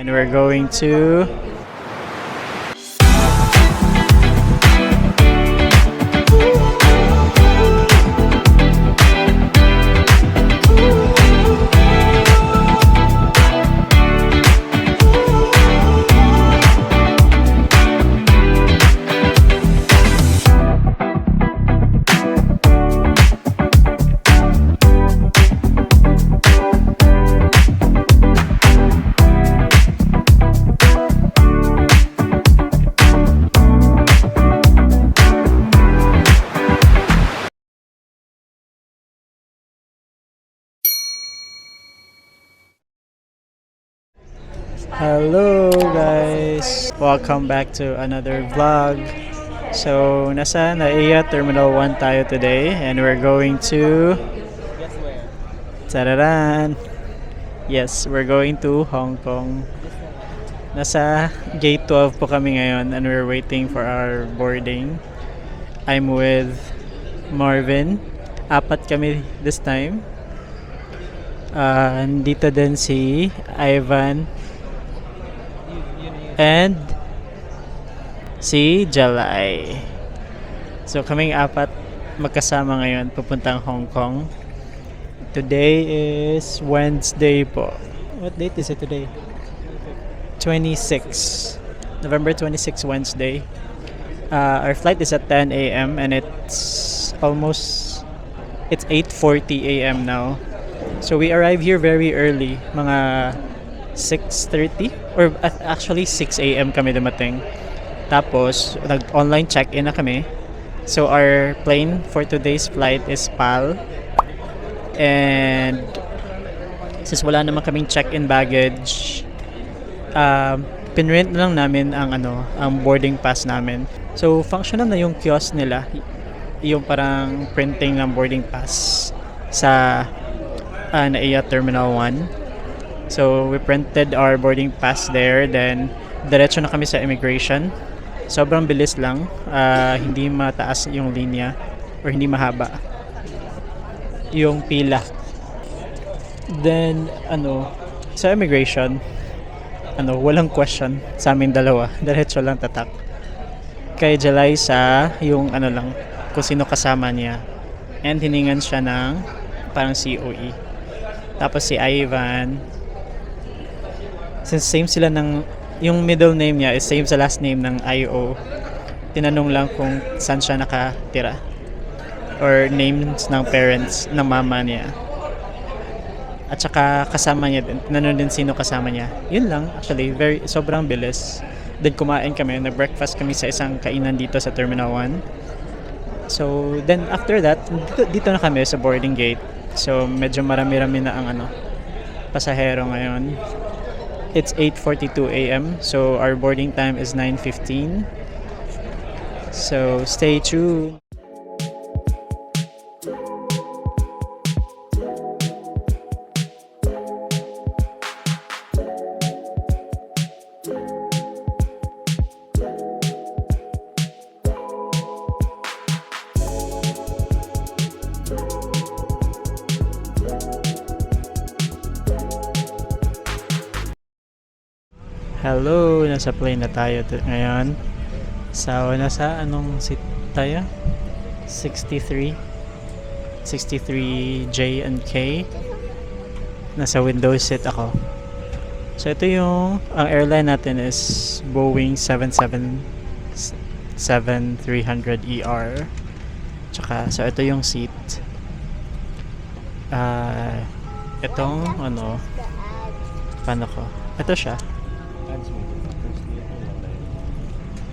And we're going to Hello guys! Welcome back to another vlog. So, nasa NAIA Terminal 1 tayo today and we're going to... Guess where? Tararan! Yes, we're going to Hong Kong. Nasa gate 12 po kami ngayon and we're waiting for our boarding. I'm with Marvin. Apat kami this time. Dito din si Ivan and si Jalai. So kaming apat magkasama ngayon papuntang Hong Kong. Today is Wednesday po. What date is it today? 26. November 26, Wednesday. Our flight is at 10 a.m. and it's 8:40 a.m. now. So we arrive here very early, mga 6:30 or actually 6 a.m. kami dumating. Tapos nag-online check-in na kami. So our plane for today's flight is PAL. And since wala naman kaming check-in baggage, pinrent na lang namin ang boarding pass namin. So functional na yung kiosk nila, yung parang printing ng boarding pass sa NAIA Terminal 1. So we printed our boarding pass there, then diretso na kami sa immigration. Sobrang bilis lang, hindi mataas yung linya or hindi mahaba yung pila. Then sa immigration, walang question sa aming dalawa, diretso lang tatak. Kay Jalai sa yung lang kung sino kasama niya, and hiningan siya ng parang COE. Tapos si Ivan, since same sila yung middle name niya is same sa last name ng IO, tinanong lang kung saan siya nakatira or names ng parents ng mama niya. At saka kasama niya din, tinanong din sino kasama niya. Yun lang, actually, sobrang bilis. Then kumain kami, nag-breakfast kami sa isang kainan dito sa Terminal 1. So then after that, dito na kami sa boarding gate. So medyo marami-rami na ang pasahero ngayon. It's 8:42 a.m. So our boarding time is 9:15. So stay tuned. Hello, nasa plane na tayo ngayon. So, nasa anong seat tayo? 63 J and K. Nasa window seat ako. So, ito ang airline natin is Boeing 777-300ER. Tsaka, so ito yung seat. Itong paano ko? Ito siya.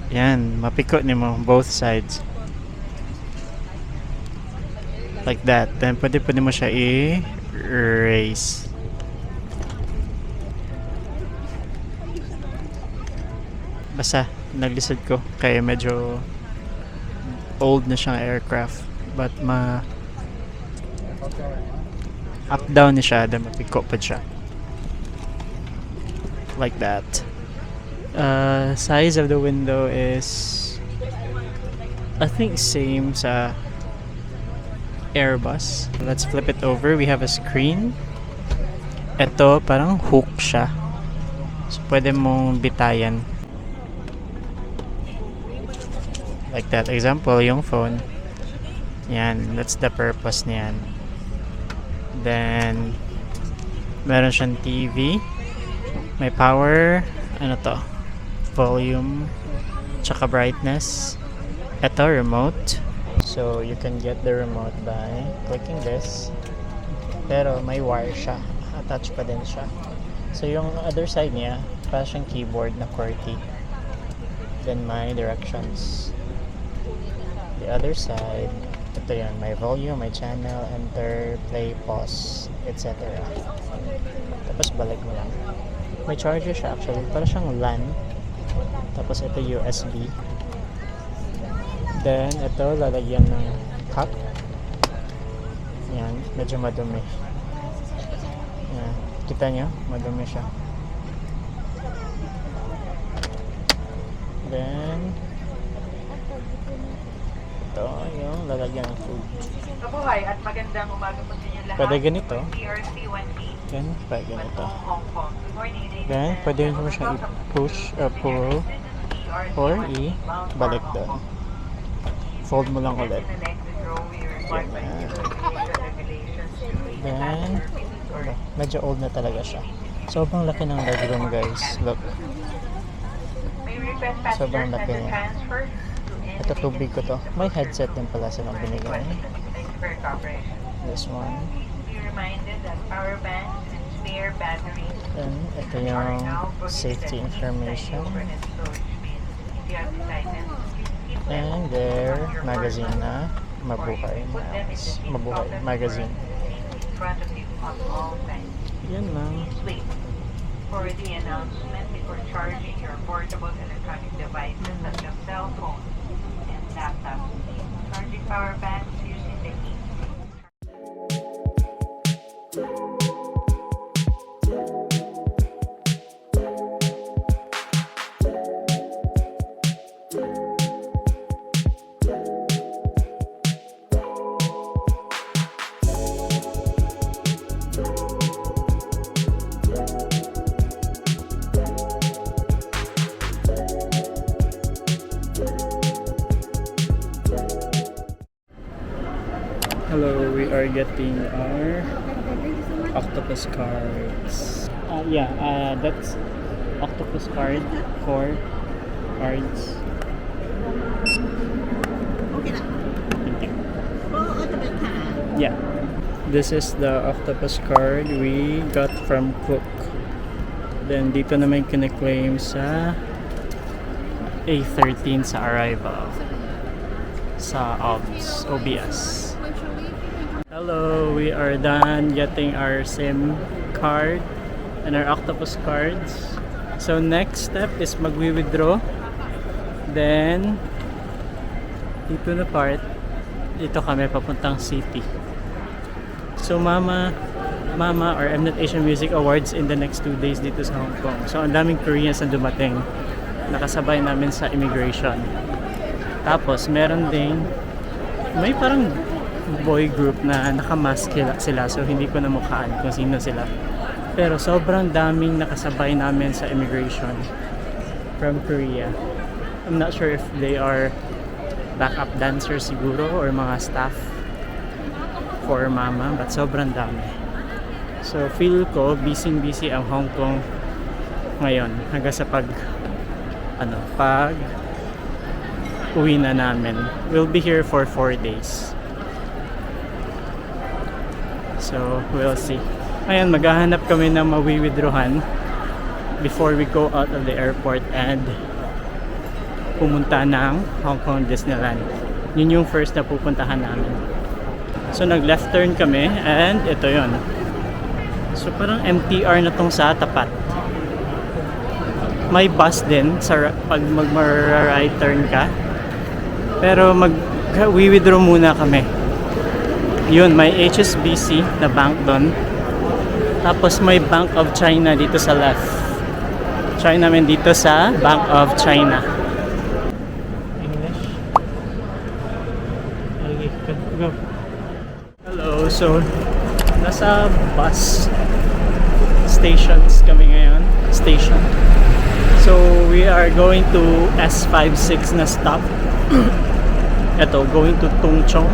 Yan, mapikot ni mo both sides. Like that. Then pwede mo siya i-raise. Basta naglisod ko kaya medyo old na siyang aircraft, but up down ni siya, then mapikot pa siya. Like that. Size of the window is I think same sa Airbus. Let's flip it over. We have a screen. Ito parang hook siya. So, pwede mong bitayan. Like that. Example, yung phone. Yan. That's the purpose niyan. Then, meron siyang TV. May power. Ano to? Volume. Tsaka brightness. Ito, remote. So, you can get the remote by clicking this. Pero, may wire siya. Attach pa din siya. So, yung other side niya, para siyang keyboard na QWERTY. Then, my directions. The other side, ito yan. My volume, my channel, enter, play, pause, etc. Tapos, balik mo lang. May charger siya actually. Para siyang LAN. Tapos, ito USB. Then, ito, lalagyan ng cup. Yan, medyo madumi. Yan, kita nyo? Madumi siya. Then, ito, yung lalagyan ng food. Kabuhay at magandang umaga po sa inyo lahat. Pwede ganito. PRC 1B. Then, pwede ganito. Hong Kong. Good morning, ladies Then, and pwede mo siya i-push or pull or i-balik doon. Fold mo lang ulit. Then, medyo old na talaga siya. Sobrang laki ng legroom, guys. Look. Sobrang laki niya. Ito, tubig ko to. May headset din pala silang binigay. This one. Be reminded that power banks and spare batteries Then, ito yung safety information. And their magazine na mabuhay. Mabuhay magazine. In front of you at all times. Yan lang. Please wait for the announcement before charging your portable electronic devices such as cell phones and laptops. Charging power banks using the heat. Hello, we are getting our octopus cards. That's octopus card for cards. Okay na. Thank you. Oo, tabi ka. Yeah, this is the octopus card we got from Cook. Then dito naman kine-claim sa A13 sa arrival sa OBS. Hello, we are done getting our SIM card and our octopus cards. So next step is magwi-withdraw. Then dito na part, dito kami papuntang city. So Mama or Mnet Asian Music Awards in the next 2 days dito sa Hong Kong. So ang daming Koreans na dumating. Nakasabay namin sa immigration. Tapos meron ding may parang boy group na nakamask sila, so hindi ko na mukhaan kung sino sila. Pero sobrang daming nakasabay namin sa immigration from Korea. I'm not sure if they are backup dancers siguro or mga staff for Mama, but sobrang dami. So feel ko busy ang Hong Kong ngayon hanggang sa pag uwi na namin. We'll be here for 4 days. So, we'll see. Ngayon, maghahanap kami ng mawi-withdrawhan before we go out of the airport and pumunta ng Hong Kong Disneyland. Yun yung first na pupuntahan namin. So, nag-left turn kami and ito yon. So, parang MTR na tong sa tapat. May bus din sa pag mag-right turn ka. Pero mag-withdraw muna kami. Yun, may HSBC na bank doon. Tapos may Bank of China dito sa left. Try namin dito sa Bank of China. English? Okay, go. Hello, so nasa bus stations kami ngayon. Station. So we are going to S56 na stop. Ito, going to Tungchong.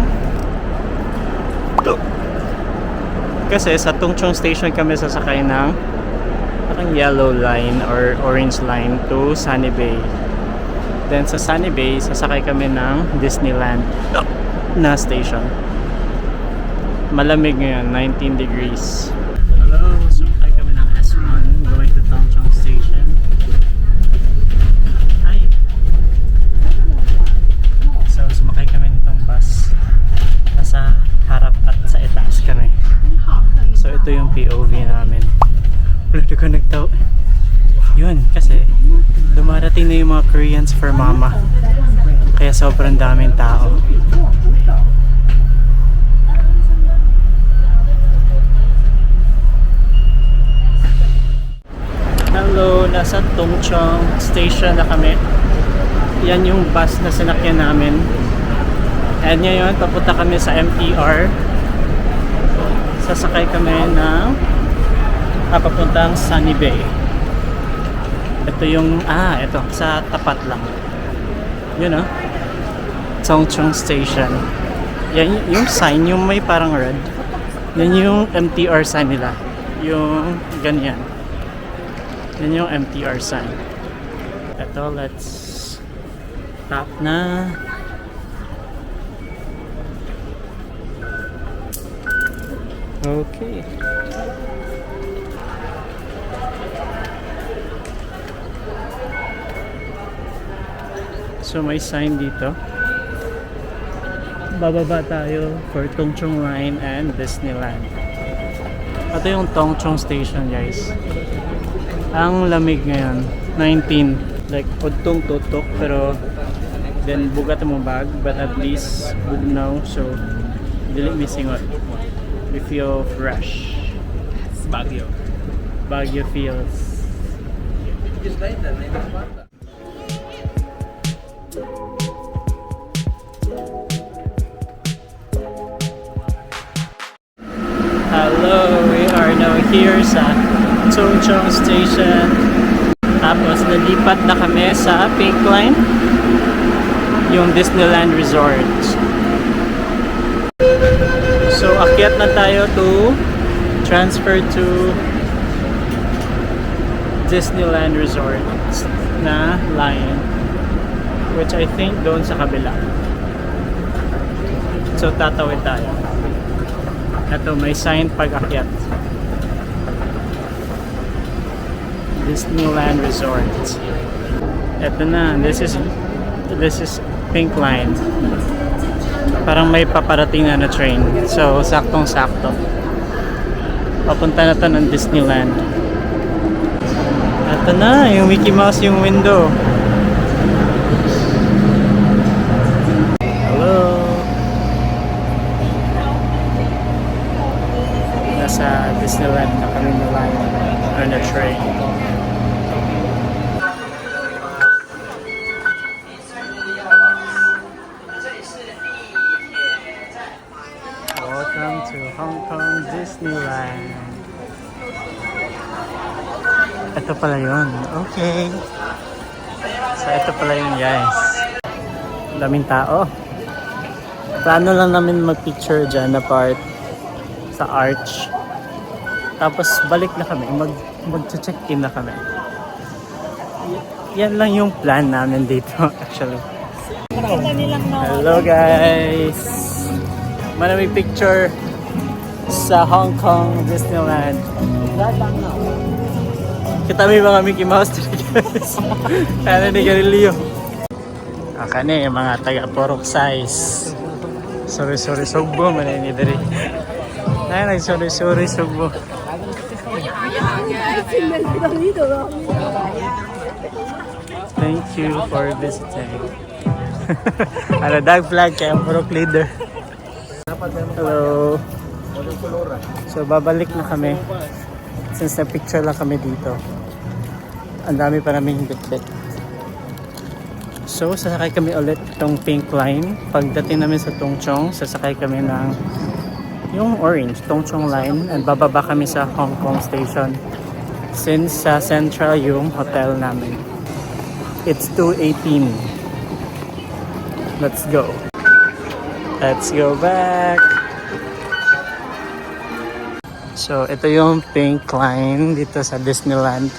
Kasi sa Tungchong station kami sasakay ng parang yellow line or orange line to Sunny Bay. Then sa Sunny Bay, sasakay kami ng Disneyland na station. Malamig ngayon, 19 degrees. Hello, sumakay kami ng S1 going to Tungchong station. Hi! So sumakay kami nitong bus. Nasa harap at sa itaas kami. So ito yung POV namin. Wala ko nagtaw. Yun, kasi dumarating na yung mga Koreans for mama. Kaya sobrang daming tao. Hello, nasa Tungchong station na kami. Yan yung bus na sinakyan namin. And ngayon, papunta kami sa MTR. Sasakay kami ng papuntang Sunny Bay. Ito yung, ito, sa tapat lang. Yun o. Tungchong Station. Yan yung sign, yung may parang red. Yan yung MTR sign nila. Yung ganyan. Yan yung MTR sign. Ito, let's stop na. Okay. So may sign dito. Bababa tayo for Tungchong Line and Disneyland. Ito yung Tungchong Station, guys. Ang lamig ngayon, 19. Like, udtong tutok, pero then bugat mo bag, but at least bugnaw, so dili misingot. We feel fresh. Baguio. Baguio feels. Hello, we are now here sa Tungchong Station. Tapos nalipat na kami sa Pink Line, yung Disneyland Resort. So akyat na tayo to transfer to Disneyland Resort na line, which I think doon sa kabila. So tatawid tayo. Ito, may sign pag-akyat. Disneyland Resort. Ito na, this is Pink Line. Parang may paparating na train. So, saktong-sakto. Papunta na to ng Disneyland. Ito na, yung Mickey Mouse yung window. Hello. Nasa Disneyland na kami na line on the train. Welcome to Hong Kong Disneyland. Ito pala yun. Okay. So ito pala yun, guys. Daming tao. Plano lang namin mag-picture dyan na part sa arch. Tapos balik na kami. Mag-check-in na kami. Yan lang yung plan namin dito actually. Hello guys! Maraming picture sa Hong Kong Disneyland. Kita may mga Mickey Mouse dito guys. Kaya ni Galileo. Akane yung mga taga porok size. Sorry sugbo man ni diri. Ay sorry sugbo. Thank you for visiting. Ano dog flag kaya porok leader. Hello. So babalik na kami. Since na-picture lang kami dito. Ang dami pa naming bitbit. So sasakay kami ulit itong Pink Line. Pagdating namin sa Tungchong, sasakay kami ng yung orange, Tungchong Line. And bababa kami sa Hong Kong Station. Since sa Central yung hotel namin. It's 2:18. Let's go. Let's go back. So, ito yung pink line dito sa Disneyland.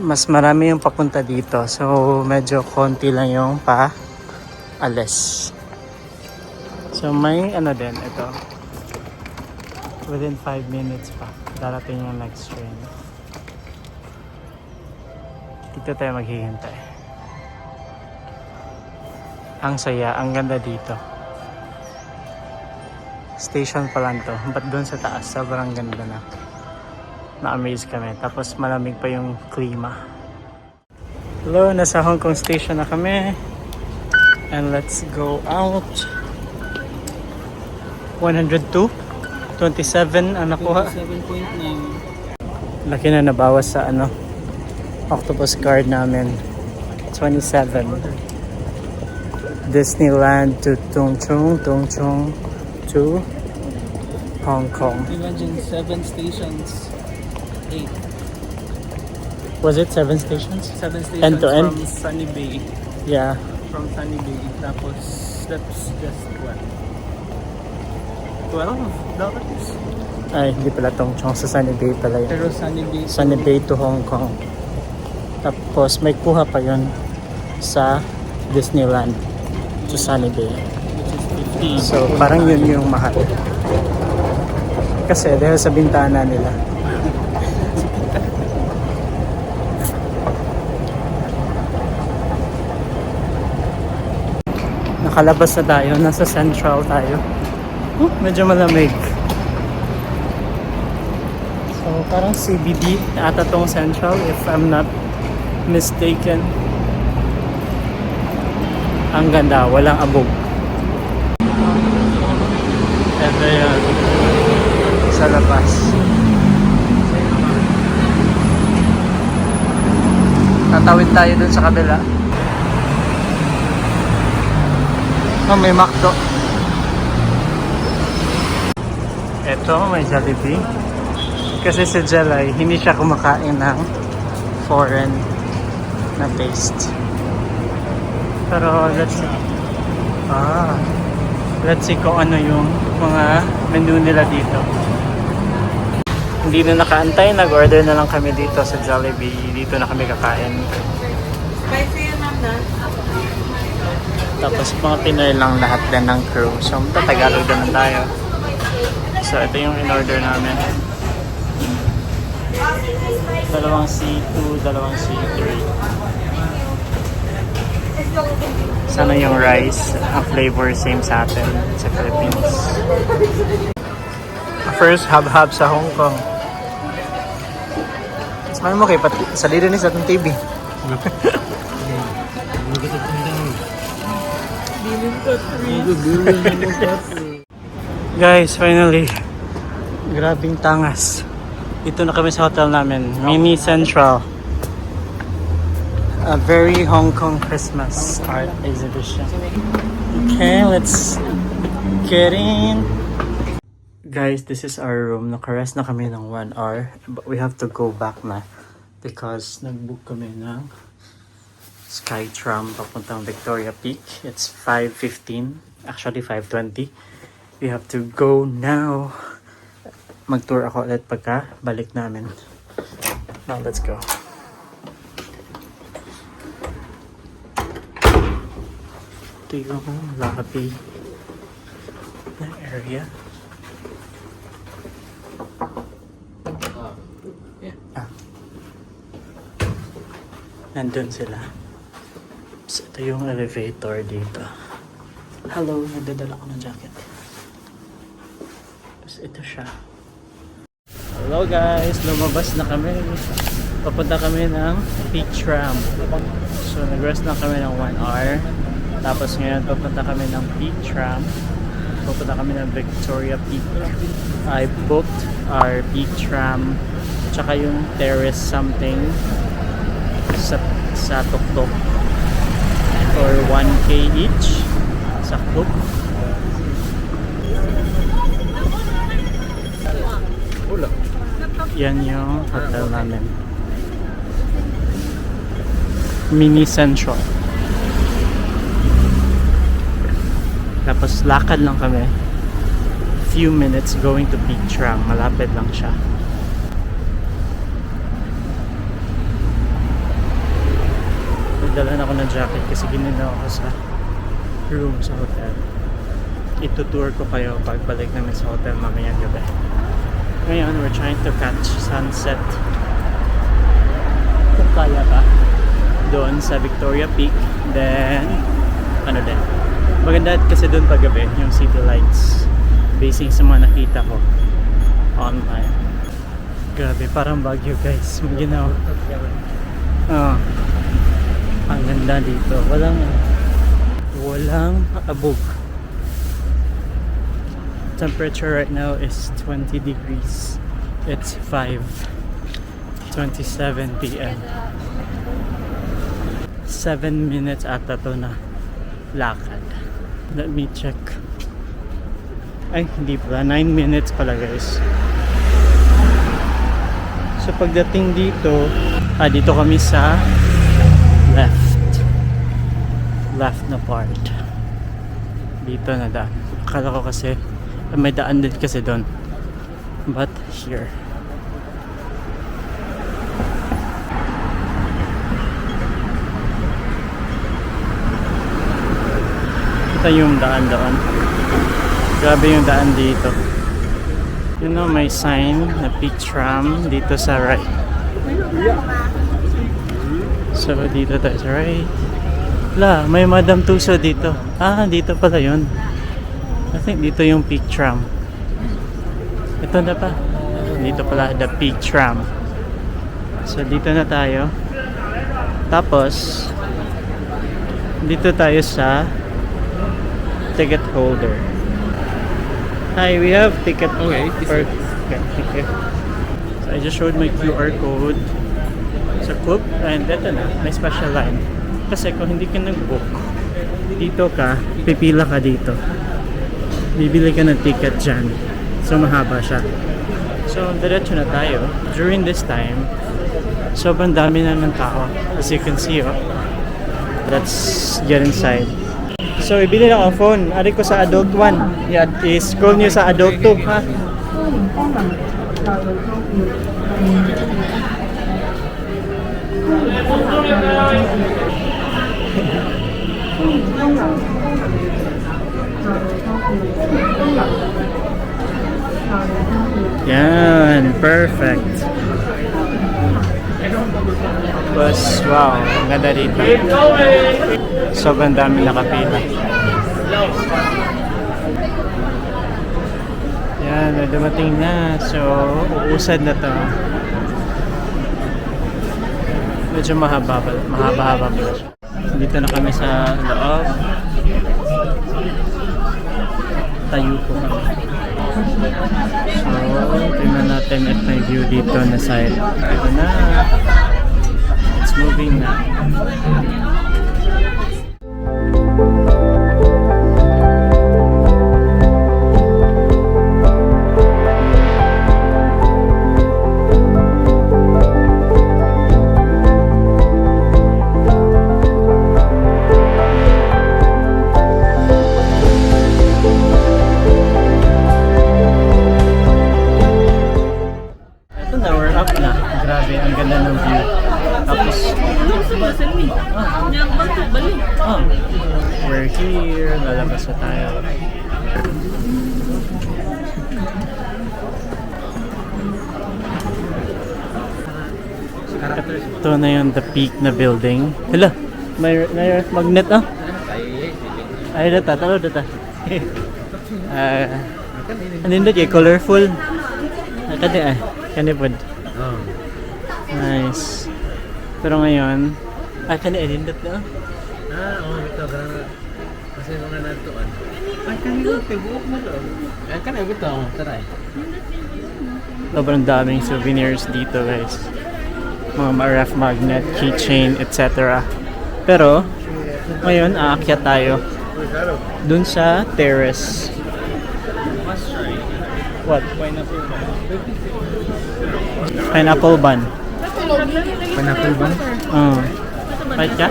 Mas marami yung papunta dito. So, medyo konti lang yung pa-alis. So, may ano din ito. Within 5 minutes pa. Darating yung next train. Dito tayo maghihintay. Ang saya, ang ganda dito. Station pa lang to. But doon sa taas, sobrang ganda na. Na-amaze kami. Tapos malamig pa yung klima. Hello, nasa Hong Kong Station na kami. And let's go out. 102? 27 ang nakuha. 7.9. Laki na nabawas sa ano, octopus card namin. 27. Disneyland to Tung Chung to Hong Kong. Imagine 7 stations. 8. Was it 7 stations? 7 stations End to end? from Sunny Bay. Yeah. From Sunny Bay. Tapos, that's just what? $12? Ay, hindi pala Tung Chung. Sa Sunny Bay pala yun. Pero Sunny Bay. Sunny Bay to Hong Kong. Tapos may kuha pa yun sa Disneyland to Sunny Bay. Which is 50. So parang yun yung mahal. Kasi dahil sa bintana nila. Nakalabas na tayo. Nasa Central tayo. Medyo malamig. So parang CBD ata tong Central if I'm not mistaken. Ang ganda, walang abog. Ito yan. Sa labas. Tatawid tayo dun sa kabila. Oh, may McDo. Ito, may Jollibee. Kasi si Jelay, hindi siya kumakain ng foreign na taste. Pero let's see. Let's see kung ano yung mga menu nila dito. Hindi na nakaantay, nag-order na lang kami dito sa Jollibee. Dito na kami kakain. Tapos mga Pinoy lang lahat din ng crew. So Tagalog din na tayo. So ito yung in-order namin. Dalawang C2, dalawang C3. Sana yung rice, ang flavor same sa atin sa Philippines. First hub-hub sa Hong Kong. Samahin mo kay salida ni sa atong TV. Guys, finally. Grabing tangas. Dito na kami sa hotel namin. Mini Central. A very Hong Kong Christmas art exhibition. Okay, let's get in. Guys, this is our room. Nakarest na kami ng 1 hour. But we have to go back na. Because nag-book kami ng Skytram papuntang Victoria Peak. It's 5:15. Actually, 5:20. We have to go now. Mag-tour ako ulit pagka balik namin. Now, let's go. Ito yung lobby na area. Nandun sila. So, ito yung elevator dito. Hello, nagdadala ko ng jacket. Tapos ito siya. Hello guys, lumabas na kami. Papunta kami ng Peak Tram. So nag-rest na kami ng 1 hour. Tapos ngayon papunta kami ng Peak Tram. Papunta kami ng Victoria Peak. I booked our Peak Tram. Tsaka yung terrace something sa Tuktok for 1K each. Sakto. Yan yung hotel namin. Mini Central. Tapos lakad lang kami. Few minutes going to Peak Tram. Malapit lang siya. Nagdala na ako ng jacket kasi gininaw ako sa room sa hotel. Itutour ko kayo pagbalik namin sa hotel mamayang gabi. Ngayon, we're trying to catch sunset. Kung kaya pa. Doon sa Victoria Peak. Then, ano din. Maganda kasi doon paggabi, yung city lights. Basing sa mga nakita ko online. Grabe, parang Baguio guys. May ginawa. Ang ganda dito. Walang abog. Temperature right now is 20 degrees. It's 5:27 p.m. 7 minutes ata to na lakad. Let me check. Ay, hindi pala. 9 minutes pala guys. So pagdating dito, dito kami sa left na part. Dito na daan. Akala ko kasi may daan din kasi doon. But here. Ito yung daan doon. Grabe yung daan dito. You know, may sign na Peak Tram dito sa right. So, dito tayo sa right. May Madame Tussauds dito. Dito pala yun. I think dito yung Peak Tram. Ito na pa. Dito pala, the Peak Tram. So, dito na tayo. Tapos, dito tayo sa ticket holder. Hi, we have ticket. Okay. Thank you. So, I just showed my QR code sa Coop. And ito na, may special line. Kasi kung hindi ka nag-book, dito ka, pipila ka dito. Bibili ka ng ticket dyan. So, mahaba siya. So, diretso na tayo. During this time, sobrang dami na ng tao. As you can see, let's get inside. So, ibili lang ang phone. Ari ko sa adult 1. Yan, i-scroll nyo sa adult 2, ha? Yan, perfect. Tapos, wow, ang ganda dito. Sobrang dami nakapila. Yan, dumating na. So, uusad na to. Medyo mahaba-haba pala siya. Dito na kami sa loob. Tayo po kami. So, tingnan natin at may view dito na side. Ito na. It's moving na. We're here. Lalabas na tayo. Ito na yung the peak na building. Hala, may magnet ay data, talo data. Ano yun dito? Colorful. Kani pod. Nice. Pero ngayon, kani edit na. Ito karena kasi mga natuan. Kanino tibuok mo to? Kanino ito, taray. Sobrang daming souvenirs dito guys. Mga ref magnet, keychain, etc. Pero ngayon aakyat tayo dun sa terrace. What? Pineapple bun. Pineapple bun? Pineapple bun? Fight ka?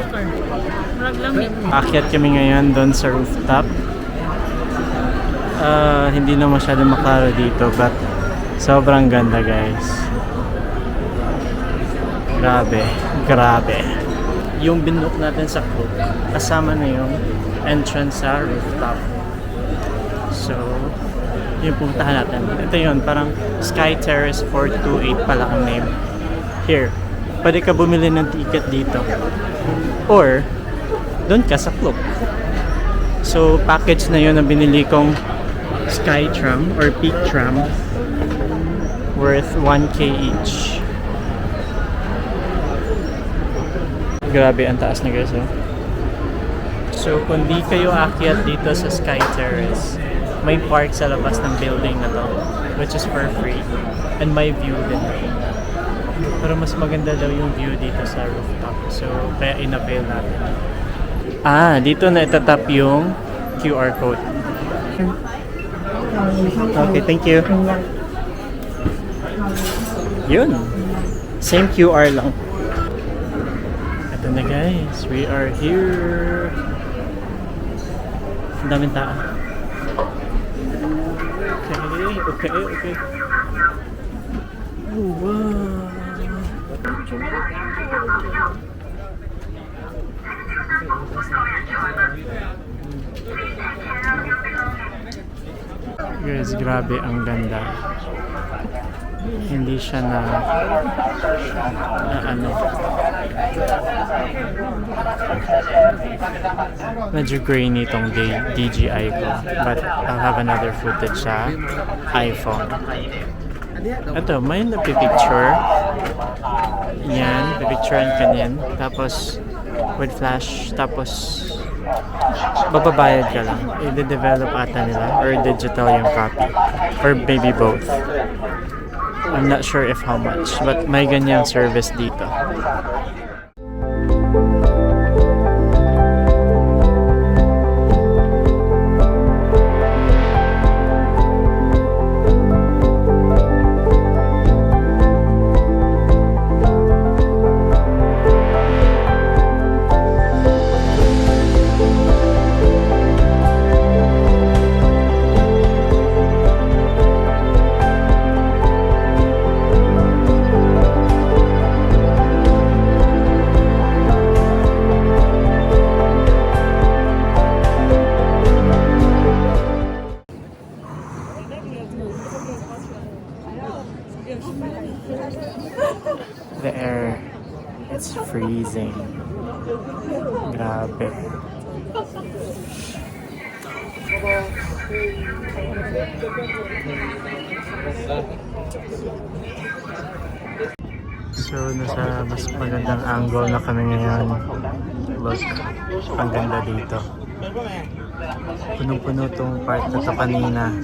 Murag lamig. Akyat kami ngayon doon sa rooftop. Hindi na masyado makaro dito but sobrang ganda guys. Grabe. Yung binook natin sa Cook, kasama na yung entrance sa rooftop. So, yung puntahan natin. Ito yun, parang Sky Terrace 428 pala ang name. Here, pwede ka bumili ng ticket dito. Or, doon ka sa Cook. So, package na yun na binili kong Sky Tram or Peak Tram worth 1K each. Grabe, ang taas na guys. So, kung di kayo akyat dito sa Sky Terrace, may park sa labas ng building na to, which is for free. And may view din. Pero mas maganda daw yung view dito sa rooftop. So, kaya in-avail natin. Dito na itatap yung QR code. Okay, thank you. Yun. Same QR lang. Ito na guys, we are here. Ang daming tao. Okay. Oh, wow. Guys, grabe ang ganda. Hindi siya na medyo grainy itong DJI ko, but I'll have another footage sa iPhone. Ito, may napipicture. Yan, pipicturean ka niyan. Tapos, with flash, tapos bababayad ka lang. I-develop ata nila or digital yung copy. Or maybe both. I'm not sure if how much, but may ganyang service dito. The air, it's freezing. Grabe. So, nasa mas magandang angle na kami ngayon. Look, ang ganda dito. Punong-puno tong part na to kanina.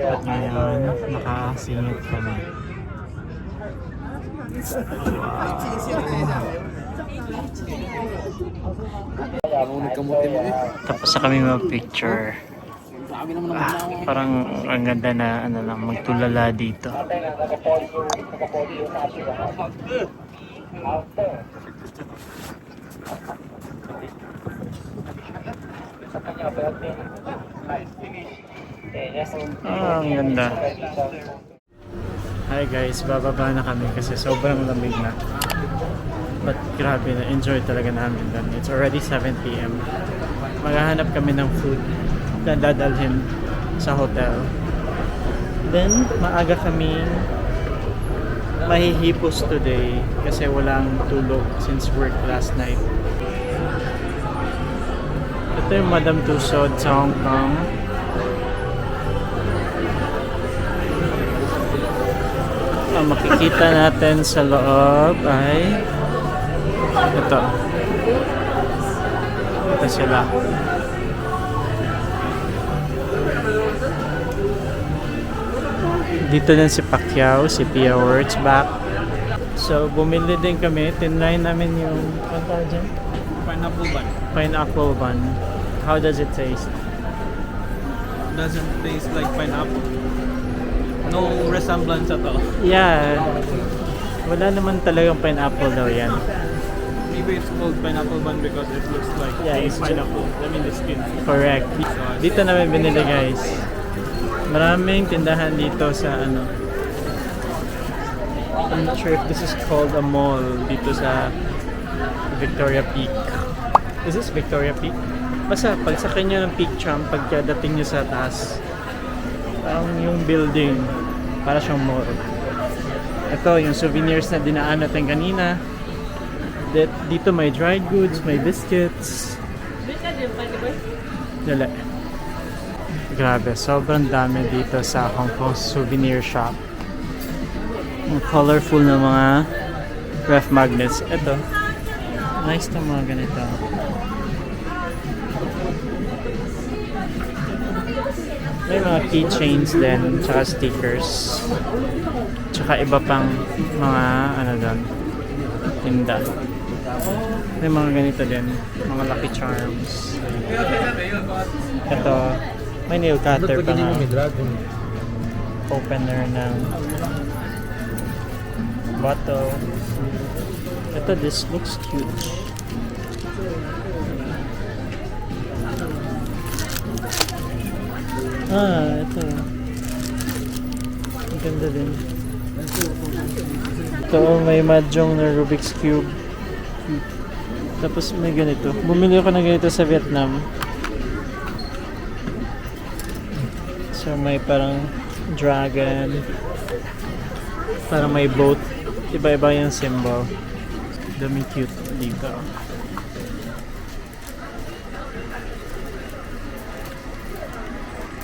At ngayon, nakasingit kami. Tapos na kami mag-picture. Parang ang ganda na magtulala dito. Ang ganda. Hi guys, bababa na kami kasi sobrang lamig na. But grabe na, enjoy talaga namin doon. It's already 7 PM. Maghahanap kami ng food na dadalhin sa hotel. Then, maaga kami mahihipos today kasi walang tulog since work last night. Ito yung Madame Tussauds sa Hong Kong. Ang makikita natin sa loob ay ito sila. Dito din si Pacquiao, si Pia Wurtzbach. So bumili din kami, tinry namin yung pineapple bun. How does it taste? Doesn't taste like pineapple. No resemblance at all. Yeah. Wala naman talagang pineapple daw yan. Maybe it's called pineapple bun because it looks like Yeah, a it's pineapple. I mean the skin. Correct. Dito namin binili guys. Maraming tindahan dito sa ano. I'm not sure if this is called a mall dito sa Victoria Peak. Is this Victoria Peak? Basta pagsakay nyo ng Peak Tram, pagdating nyo sa taas, parang yung building, para siyang mall. Ito, yung souvenirs na dinaan natin kanina. Dito may dried goods, may biscuits. Dali. Grabe, sobrang dami dito sa Hong Kong souvenir shop. Ang colorful na mga ref magnets. Ito, nice na mga ganito. May mga keychains din, tsaka stickers. Tsaka iba pang mga ano doon, tinda. May mga ganito din, mga Lucky Charms. Ito, may nail cutter pa nga. Opener ng bottle. Ito, this looks cute. Ito. Ang ganda din. Ito, may mahjong na Rubik's Cube. Tapos may ganito. Bumili ako ng ganito sa Vietnam. So may parang dragon. Parang may boat. Iba-iba yung symbol. Daming cute dito.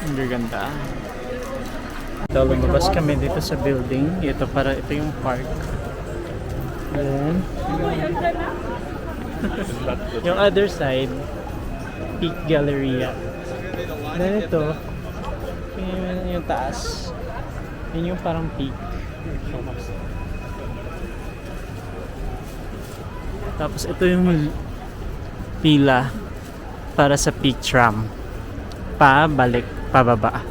Ang ganda. Ito, lumabas kami dito sa building. Ito yung park. Then, yung other side, Peak Galleria. Then ito, yung taas. Yun yung parang peak. Tapos ito yung pila para sa Peak Tram. Pabalik, pababa.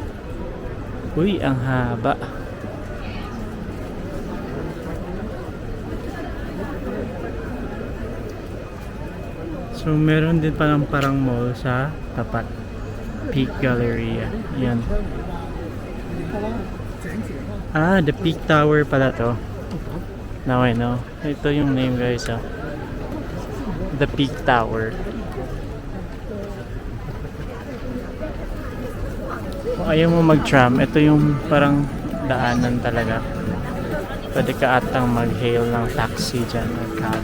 Uy, ang haba. So meron din parang mall sa tapat. Peak Galleria. Yan. The Peak Tower pala to. Now I know. Ito yung name guys. The Peak Tower. Kung ayaw mo mag-tram, ito yung parang daanan talaga. Pwede ka atang mag-hail ng taxi dyan or cab.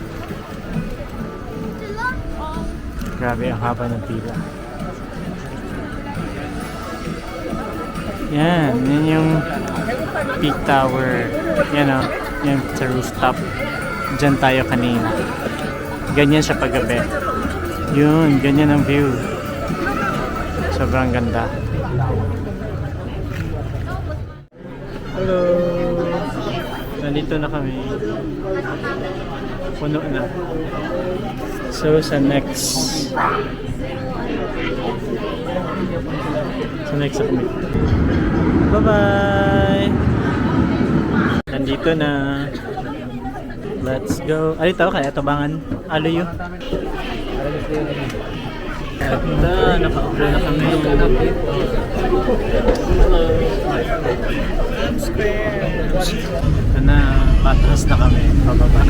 Grabe ang haba ng pila. Yan yung Peak Tower. Yan o, yan sa rooftop. Diyan tayo kanina. Ganyan siya paggabi. Yun, ganyan ang view. Sobrang ganda. Hello! Nandito na kami. Puno na. So, sa next kami. Bye-bye! Nandito na. Let's go. Ay, tao kaya tabangan. Aluyo. Ito, naka-order na kami. Ito na, patras na kami. Pababa.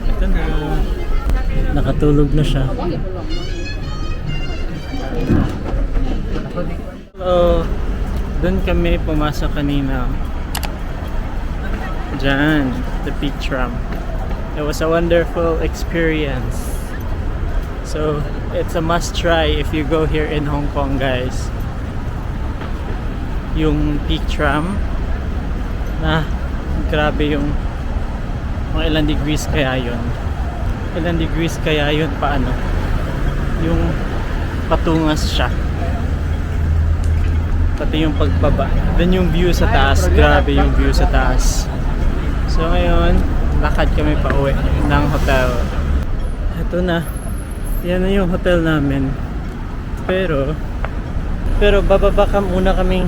Ito na. Nakatulog na siya. So, doon kami pumasok kanina. Diyan, the Peak Tram. It was a wonderful experience. So, it's a must try if you go here in Hong Kong, guys. Yung Peak Tram grabe yung mga ilang degrees kaya yun. Ilang degrees kaya yun paano? Yung patungas siya. Pati yung pagbaba. Then yung view sa taas, grabe yung view sa taas. So ngayon, lakad kami pa uwi ng hotel. Ito na. Yan na yung hotel namin. Pero Pero bababa ka muna kaming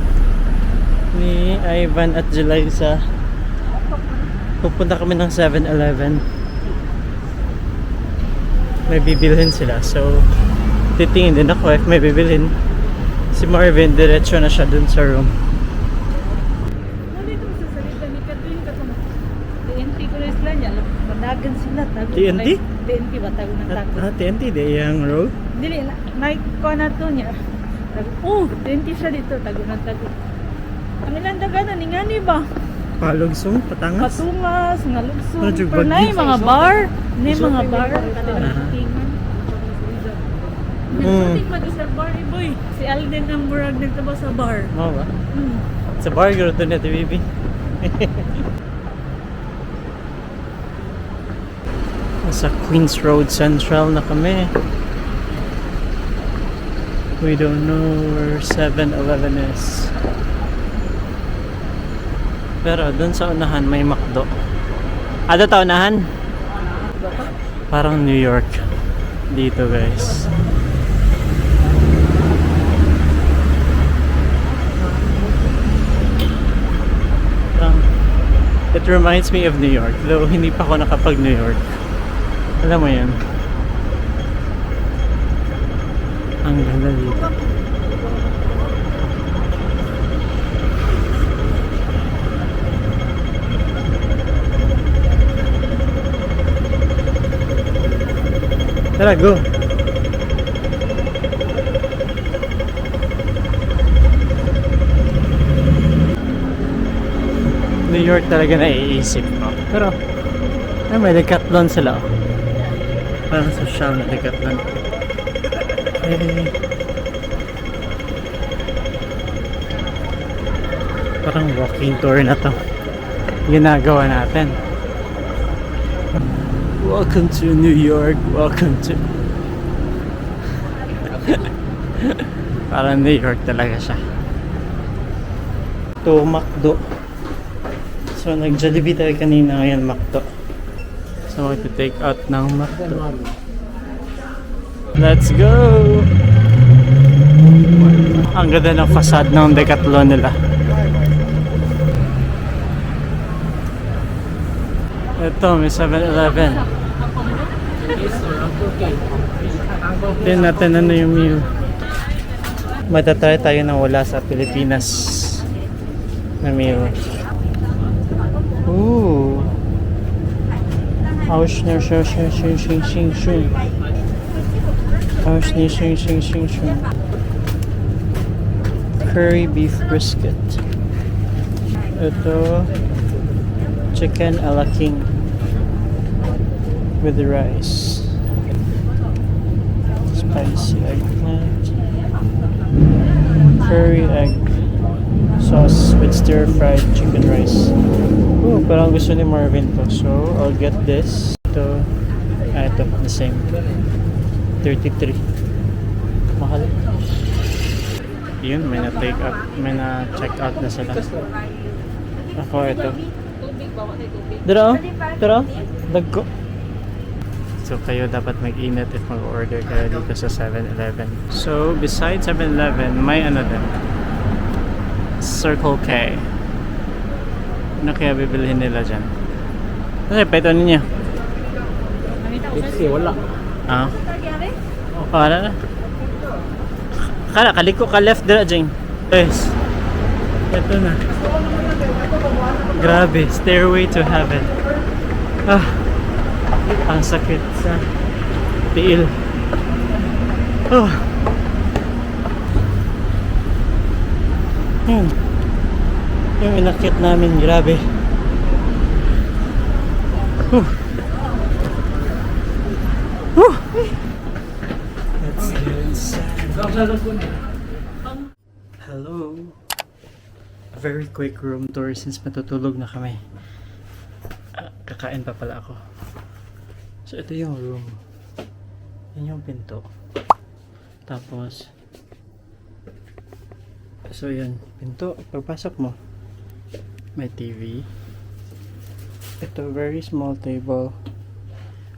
ni Ivan at July sa pupunta kami ng 7-Eleven. May bibilhin sila. So, titingin din ako if may bibilhin. Si Marvin, diretso na siya dun sa room. Ano itong sasalita ni Catherine ka kung TNT ko na sila niya. Madagan sila. Tago, TNT? TNT ba? Tago ng tago. TNT, di yung road? Dili, naikuha na to niya. Oh, TNT siya dito. Tago ng tago. Ang ilang daganan, ingani ba? Palugsong, Patangas? Patungas, nga lugsong. Ano, Jug, Pero na Bagyo? yung mga bar. Na yung mga bar. Nagsutik mag sa bar ni Boy. Si Alden ang murag nagtaba sa bar. Oo ba? Hmm. Sa bar, gano'n doon natin, baby. Nasa Queens Road Central na kami. We don't know where 7-Eleven is. Pero doon sa unahan may McDo. Ano ta unahan? Parang New York. Dito guys. Parang, it reminds me of New York. Though hindi pa ako nakapag New York. Alam mo yan. Ang ganda dito. Tara, go! New York talaga naiisip ko. Pero, may Decathlon sila. Parang social na Decathlon. Parang walking tour na to. Ginagawa natin. Welcome to New York. Welcome to... Parang New York talaga siya. Ito, McDo. So, nag-Jollibee tayo kanina. Ngayon, McDo. So, mag-take out ng McDo. Let's go! Ang ganda ng facade ng Decathlon nila. Ito, may 7-Eleven. Tingnan natin ano yung meal. Matatry tayo na wala sa Pilipinas na meal. Ooh. Auschner, curry beef brisket. Ito, chicken a la king with the rice. Spicy eggplant. Curry egg sauce with stir-fried chicken rice. Oh, parang gusto ni Marvin to. So, I'll get this. Ito, ito, the same. 33. Mahal. Yun, may na-take out, may na-check out na sila. Ako, ito. Dara, dara, dagko. So, kayo dapat mag-init if mag-order kayo dito sa 7-Eleven. So, besides 7-Eleven, may ano din. Circle K. Ano kaya bibilhin nila dyan? Ano yung peto ninyo? Pepsi, wala. Ah. Oh, ano na? Kaliko ka left dira, Jing. Guys. Ito na. Grabe. Stairway to Heaven. Ah. Ang sakit sa tiil. Oh. Yung inakit namin, grabe. Let's get inside. Hello. A very quick room tour since matutulog na kami. Kakain pa pala ako. So ito yung room. Yan yung pinto. Tapos so yan, pinto. Pagpasok mo, may TV. Ito, very small table.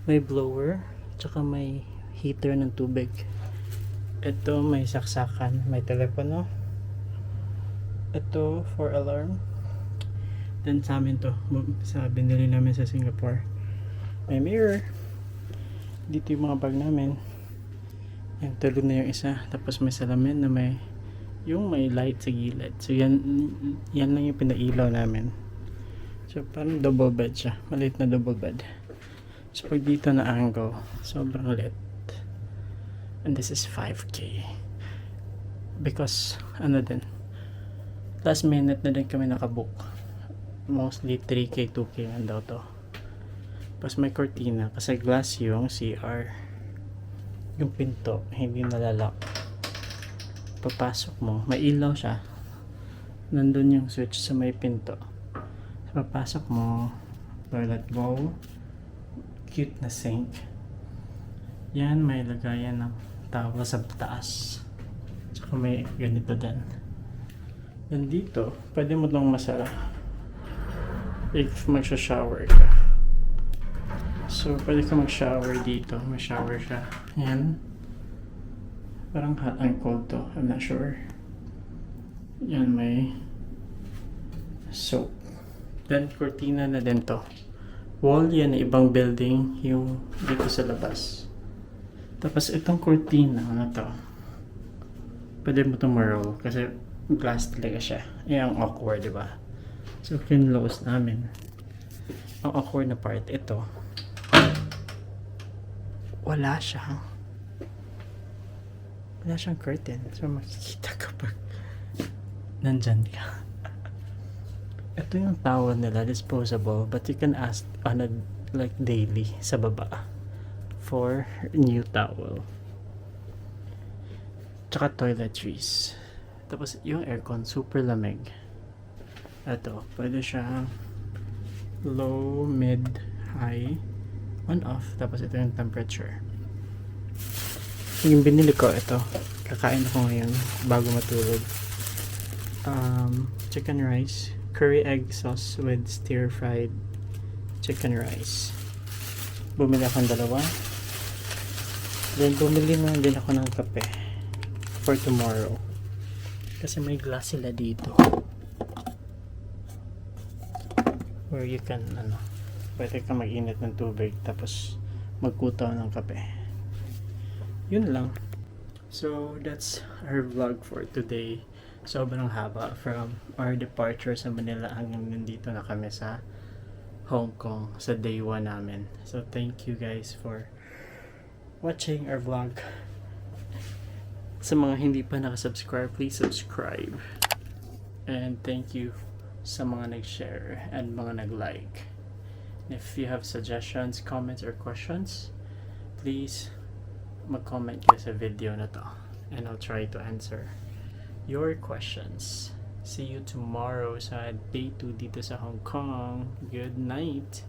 May blower, tsaka may heater ng tubig. Ito may saksakan, may telepono. Ito for alarm. Then sa amin to, sa binili namin sa Singapore. May mirror. Dito yung mga bag namin. Yan, tulog na yung isa. Tapos may salamin na may light sa gilid. So yan lang yung pinailaw namin. So parang double bed siya. Maliit na double bed. So pag dito na angle, sobrang lit. And this is 5K. Because last minute na din kami nakabook. Mostly 3K, 2K lang daw to. Tapos may cortina kasi glass yung CR. Yung pinto, hindi nalalak. Papasok mo, may ilaw siya. Nandun yung switch sa may pinto. So, papasok mo, toilet bowl, cute na sink. Yan, may lagayan ng towel sa taas. Tsaka may ganito din. Yan dito, pwede mo itong masara. If magsha-shower ka. So, pwede ka mag-shower dito. May shower siya. Yan. Parang hot and cold to. I'm not sure. Yan, may soap. Then, cortina na din to. Wall yan na ibang building. Yung dito sa labas. Tapos, itong cortina na to. Pwede mo itong ma-roll. Kasi glass talaga siya. Yan ang awkward, diba? So, kinlose namin. Ang awkward na part, ito. Wala siyang curtain. So, makikita ka pag nandyan ka. Ito yung towel nila, disposable. But you can ask on a, like, daily sa baba for new towel. Tsaka toiletries. Tapos, yung aircon, super lamig. Ito, pwede siyang low, mid, high, on, off. Tapos ito yung temperature. Yung binili ko, ito. Kakain ako ngayon bago matulog. Chicken rice. Curry egg sauce with stir-fried chicken rice. Bumili akong dalawa. Then bumili na din ako ng kape for tomorrow. Kasi may glass sila dito. Where you can, pwede ka mag-init ng tubig tapos magkutaw ng kape. Yun lang. So, that's our vlog for today. Sobrang haba from our departure sa Manila hanggang nandito na kami sa Hong Kong sa day 1 namin. So, thank you guys for watching our vlog. Sa mga hindi pa nakasubscribe, please subscribe. And thank you sa mga nag-share and mga nag-like. If you have suggestions, comments, or questions, please mag-comment kayo sa video na to and I'll try to answer your questions. See you tomorrow sa day 2 dito sa Hong Kong. Good night!